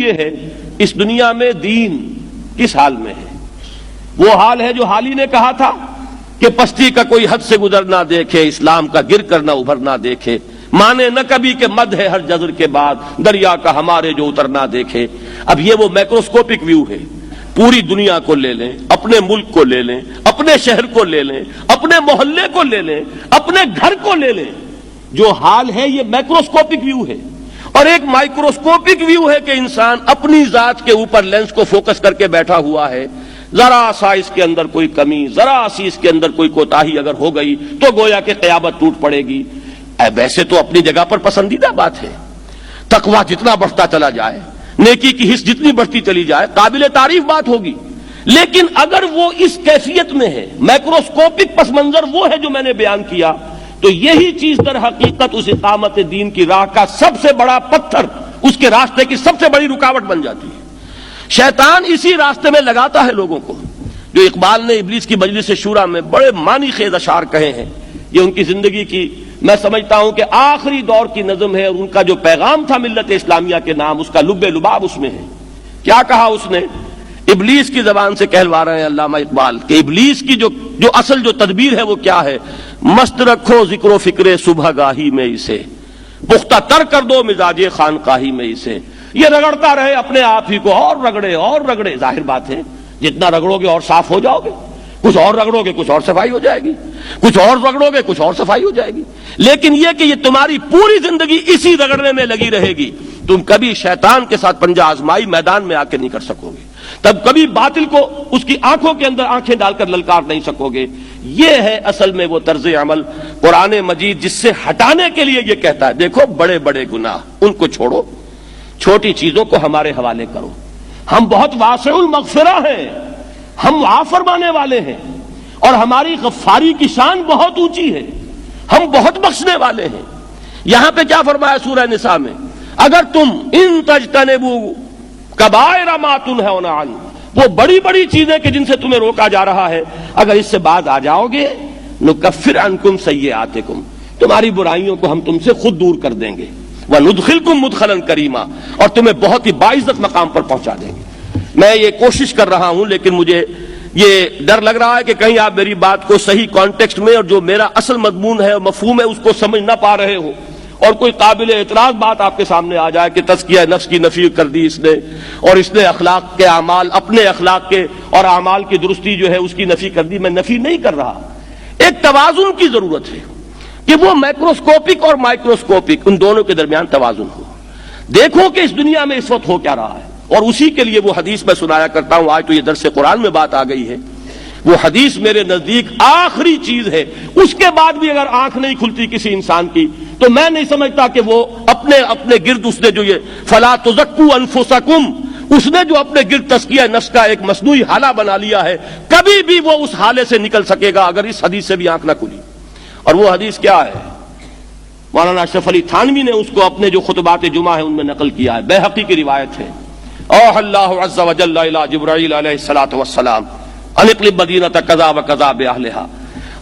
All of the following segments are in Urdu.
یہ ہے اس دنیا میں دین کس حال میں ہے؟ وہ حال ہے جو حالی نے کہا تھا کہ پستی کا کوئی حد سے گزر نہ دیکھے، اسلام کا گر کر نہ ابھر نہ دیکھے، مانے نہ کبھی کہ مد ہے ہر جزر کے بعد، دریا کا ہمارے جو اتر نہ دیکھے۔ اب یہ وہ میکروسکوپک ویو ہے، پوری دنیا کو لے لیں، اپنے ملک کو لے لیں، اپنے شہر کو لے لیں، اپنے محلے کو لے لیں، اپنے گھر کو لے لیں، جو حال ہے یہ میکروسکوپک ویو ہے۔ اور ایک مائکروسکوپک ویو ہے کہ انسان اپنی ذات کے اوپر لینس کو فوکس کر کے بیٹھا ہوا ہے، ذرا سا اس کے اندر کوئی کمی، ذرا سی اس کے اندر کوئی کوتاہی اگر ہو گئی تو گویا کہ قیامت ٹوٹ پڑے گی۔ ویسے تو اپنی جگہ پر پسندیدہ بات ہے، تقویٰ جتنا بڑھتا چلا جائے، نیکی کی حس جتنی بڑھتی چلی جائے، قابل تعریف بات ہوگی، لیکن اگر وہ اس کیفیت میں ہے، میکروسکوپک پس منظر وہ ہے جو میں نے بیان کیا، تو یہی چیز در حقیقت اس اقامت دین کی راہ کا سب سے بڑا پتھر، اس کے راستے کی سب سے بڑی رکاوٹ بن جاتی ہے۔ شیطان اسی راستے میں لگاتا ہے لوگوں کو، جو اقبال نے ابلیس کی مجلس شورا میں بڑے معنی خیز اشعار کہے ہیں۔ یہ ان کی زندگی کی میں سمجھتا ہوں کہ آخری دور کی نظم ہے، اور ان کا جو پیغام تھا ملت اسلامیہ کے نام، اس کا لب لباب اس میں ہے۔ کیا کہا اس نے؟ ابلیس کی زبان سے کہلوا رہے ہیں علامہ اقبال کہ ابلیس کی جو اصل جو تدبیر ہے وہ کیا ہے؟ مست رکھو ذکر و فکر صبح گاہی میں اسے، پختہ تر کر دو مزاج خانقاہی میں اسے۔ یہ رگڑتا رہے اپنے آپ ہی کو، اور رگڑے، ظاہر بات ہے جتنا رگڑو گے اور صاف ہو جاؤ گے، کچھ اور رگڑو گے کچھ اور صفائی ہو جائے گی، کچھ اور رگڑو گے کچھ اور صفائی ہو جائے گی۔ لیکن یہ کہ یہ تمہاری پوری زندگی اسی رگڑنے میں لگی رہے گی، تم کبھی شیطان کے ساتھ پنجہ آزمائی میدان میں آ کے نہیں کر سکو گے، تب کبھی باطل کو اس کی آنکھوں کے اندر آنکھیں ڈال کر للکار نہیں سکو گے۔ یہ ہے اصل میں وہ طرز عمل قرآن مجید جس سے ہٹانے کے لیے یہ کہتا ہے دیکھو بڑے بڑے گناہ ان کو چھوڑو، چھوٹی چیزوں کو ہمارے حوالے کرو، ہم بہت واسع المغفرہ ہیں، ہم معاف فرمانے والے ہیں، اور ہماری غفاری کی شان بہت اونچی ہے، ہم بہت بخشنے والے ہیں۔ یہاں پہ کیا فرمایا سورہ نساء میں؟ اگر تم ان تجتنبوا کبائر ما تنہون عنہ، وہ بڑی بڑی چیزیں کہ جن سے تمہیں روکا جا رہا ہے، اگر اس سے بعد آ جاؤ گے، نکفر عنکم سیئاتکم، تمہاری برائیوں کو ہم تم سے خود دور کر دیں گے، وندخلکم مدخلا کریما، اور تمہیں بہت ہی باعزت مقام پر پہنچا دیں گے۔ میں یہ کوشش کر رہا ہوں، لیکن مجھے یہ ڈر لگ رہا ہے کہ کہیں آپ میری بات کو صحیح کانٹیکسٹ میں اور جو میرا اصل مضمون ہے اور مفہوم ہے اس کو سمجھ نہ پا رہے ہو، اور کوئی قابل اعتراض بات آپ کے سامنے آ جائے کہ تزکیہ نفس کی نفی کر دی اس نے، اور اس نے اخلاق کے اعمال، اپنے اخلاق کے اور اعمال کی درستی جو ہے اس کی نفی کر دی۔ میں نفی نہیں کر رہا، ایک توازن کی ضرورت ہے کہ وہ میکروسکوپک اور مائکروسکوپک ان دونوں کے درمیان توازن ہو۔ دیکھو کہ اس دنیا میں اس وقت ہو کیا رہا ہے، اور اسی کے لیے وہ حدیث میں سنایا کرتا ہوں۔ آج تو یہ درس قرآن میں بات آ گئی ہے، وہ حدیث میرے نزدیک آخری چیز ہے، اس کے بعد بھی اگر آنکھ نہیں کھلتی کسی انسان کی تو میں نہیں سمجھتا کہ وہ اپنے گرد اس نے جو یہ فلا تزکوا انفسکم، اس نے جو اپنے گرد تزکیہ نفس کا ایک مصنوعی حالہ بنا لیا ہے، کبھی بھی وہ اس حالے سے نکل سکے گا اگر اس حدیث سے بھی آنکھ نہ کھلی۔ اور وہ حدیث کیا ہے؟ مولانا اشرف علی تھانوی نے اس کو اپنے جو خطبات جمعہ ہیں ان میں نقل کیا ہے، بیہقی کی روایت ہے۔ اوحى اللہ عز وجل الى جبرائیل علیہ الصلوۃ والسلام ان اقلب مدینۃ کذا وکذا باہلھا،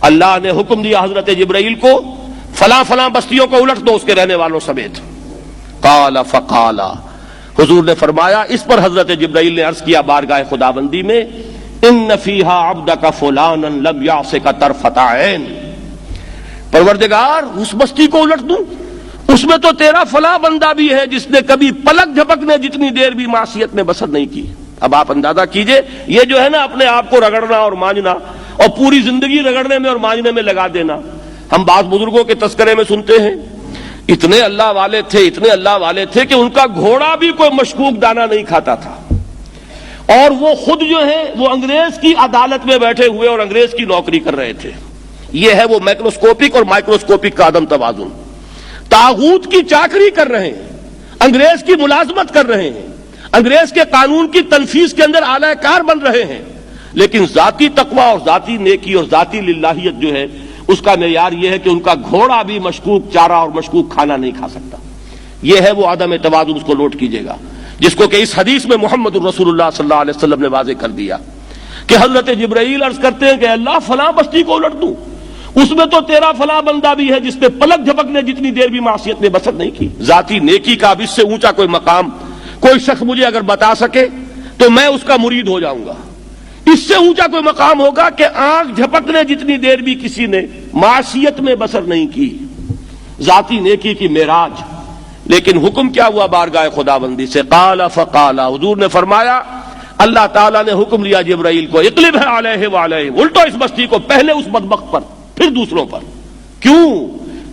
اللہ نے حکم دیا حضرت جبرائیل کو فلاں فلاں بستیوں کو الٹ دو اس کے رہنے والوں سمیت۔ قال فقال، حضور نے فرمایا، اس پر حضرت جبرائیل نے عرض کیا بارگاہ خداوندی میں، ان فیھا عبدک فلانا لم یعصک طرفۃ عین، پروردگار اس بستی کو الٹ دوں، اس میں تو تیرا فلاں بندہ بھی ہے جس نے کبھی پلک جھپکنے جتنی دیر بھی معصیت میں بسر نہیں کی۔ اب آپ اندازہ کیجئے، یہ جو ہے نا اپنے آپ کو رگڑنا اور مانجنا، اور پوری زندگی رگڑنے میں اور مانجنے میں لگا دینا۔ ہم بعض بزرگوں کے تذکرے میں سنتے ہیں اتنے اللہ والے تھے کہ ان کا گھوڑا بھی کوئی مشکوک دانہ نہیں کھاتا تھا، اور وہ خود جو ہے وہ انگریز کی عدالت میں بیٹھے ہوئے اور انگریز کی نوکری کر رہے تھے۔ یہ ہے وہ میکروسکوپک اور مائکروسکوپک کا عدم توازن۔ طاغوت کی چاکری کر رہے ہیں، انگریز کی ملازمت کر رہے ہیں، انگریز کے قانون کی تنفیذ کے اندر اعلی کار بن رہے ہیں، لیکن ذاتی تقویٰ اور ذاتی نیکی اور ذاتی للہیت جو ہے اس کا معیار یہ ہے کہ ان کا گھوڑا بھی مشکوک چارہ اور مشکوک کھانا نہیں کھا سکتا۔ یہ ہے وہ عدم توازن، اس کو نوٹ کیجئے گا، جس کو کہ اس حدیث میں محمد الرسول اللہ صلی اللہ علیہ وسلم نے واضح کر دیا کہ حضرت جبرائیل عرض کرتے ہیں کہ اللہ فلاں بستی کو الٹ دوں، اس میں تو تیرا فلاں بندہ بھی ہے جس نے پلک جھپکنے جتنی دیر بھی معصیت میں بسر نہیں کی۔ ذاتی نیکی کا اب اس سے اونچا کوئی مقام کوئی شخص مجھے اگر بتا سکے تو میں اس کا مرید ہو جاؤں گا۔ اس سے اونچا کوئی مقام ہوگا کہ آنکھ جھپکنے جتنی دیر بھی کسی نے معصیت میں بسر نہیں کی، ذاتی نیکی کی معراج۔ لیکن حکم کیا ہوا بارگاہ خداوندی سے؟ قال فقال، حضور نے فرمایا، اللہ تعالیٰ نے حکم لیا جبرائیل کو، اقلب علیہ وعلیہ، الٹو اس بستی کو، پہلے اس بدبخت پر پھر دوسروں پر۔ کیوں؟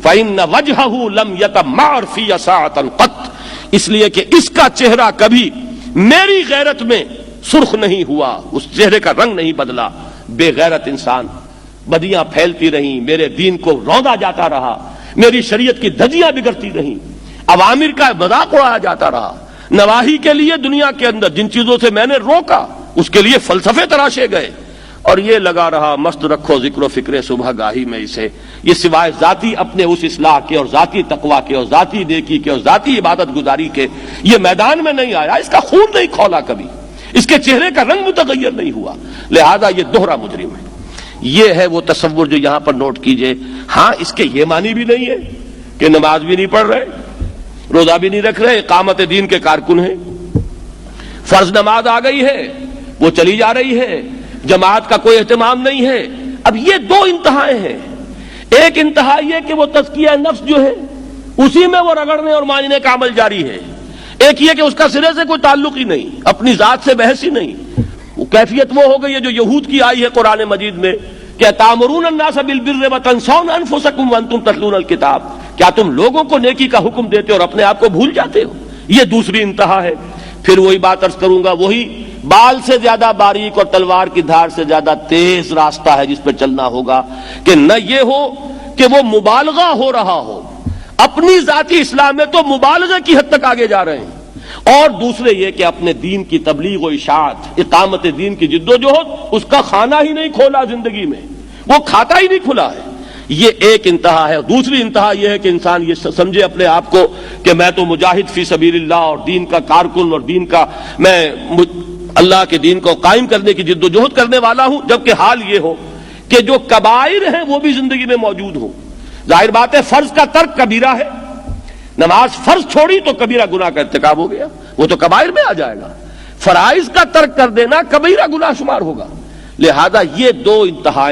فإن وجهه لم يتمعر في ساعة قط، اس لیے کہ اس کا چہرہ کبھی میری غیرت میں سرخ نہیں ہوا، اس چہرے کا رنگ نہیں بدلا۔ بے غیرت انسان، بدیاں پھیلتی رہیں، میرے دین کو روندا جاتا رہا، میری شریعت کی دھجیاں بگڑتی رہیں، عوامر کا مذاق اڑایا جاتا رہا، نواہی کے لیے دنیا کے اندر جن چیزوں سے میں نے روکا اس کے لیے فلسفے تراشے گئے، اور یہ لگا رہا مست رکھو ذکر و فکر صبح گاہی میں اسے۔ یہ سوائے ذاتی اپنے اس اصلاح کے اور ذاتی تقوی کے اور ذاتی نیکی کے اور ذاتی عبادت گزاری کے یہ میدان میں نہیں آیا، اس کا خون نہیں کھولا کبھی، اس کے چہرے کا رنگ متغیر نہیں ہوا، لہذا یہ دوہرا مجرم ہے۔ یہ ہے وہ تصور جو یہاں پر نوٹ کیجئے۔ ہاں، اس کے یہ معنی بھی نہیں ہے کہ نماز بھی نہیں پڑھ رہے، روزہ بھی نہیں رکھ رہے، اقامت دین کے کارکن ہیں، فرض نماز آ گئی ہے وہ چلی جا رہی ہے، جماعت کا کوئی اہتمام نہیں ہے۔ اب یہ دو انتہائیں ہیں، ایک انتہا یہ کہ وہ تزکیہ نفس جو ہے اسی میں وہ رگڑنے اور مانجنے کا عمل جاری ہے، ایک یہ کہ اس کا سرے سے کوئی تعلق ہی نہیں، اپنی ذات سے بحث ہی نہیں۔ وہ کیفیت وہ ہو گئی ہے جو یہود کی آئی ہے قرآن مجید میں کہ تامرون الناس بالبر وتنسون انفسکم وانتم تتلون الکتاب، کیا تم لوگوں کو نیکی کا حکم دیتے اور اپنے آپ کو بھول جاتے ہو؟ یہ دوسری انتہا ہے۔ پھر وہی بات عرض کروں گا، وہی بال سے زیادہ باریک اور تلوار کی دھار سے زیادہ تیز راستہ ہے جس پہ چلنا ہوگا، کہ نہ یہ ہو کہ وہ مبالغہ ہو رہا ہو، اپنی ذاتی اصلاح میں تو مبالغہ کی حد تک آگے جا رہے ہیں، اور دوسرے یہ کہ اپنے دین کی تبلیغ و اشاعت، اقامت دین کی جد و جہد، اس کا کھانا ہی نہیں کھولا زندگی میں، وہ کھاتا ہی نہیں کھلا ہے۔ یہ ایک انتہا ہے۔ دوسری انتہا یہ ہے کہ انسان یہ سمجھے اپنے آپ کو کہ میں تو مجاہد فی سبیل اللہ اور دین کا کارکن اور دین کا میں اللہ کے دین کو قائم کرنے کی جد و جہد کرنے والا ہوں، جبکہ حال یہ ہو کہ جو کبائر ہیں وہ بھی زندگی میں موجود ہوں۔ ظاہر بات ہے فرض کا ترک کبیرہ ہے، نماز فرض چھوڑی تو کبیرہ گناہ کا ارتکاب ہو گیا، وہ تو کبائر میں آ جائے گا۔ فرائض کا ترک کر دینا کبیرہ گناہ شمار ہوگا۔ لہذا یہ دو انتہا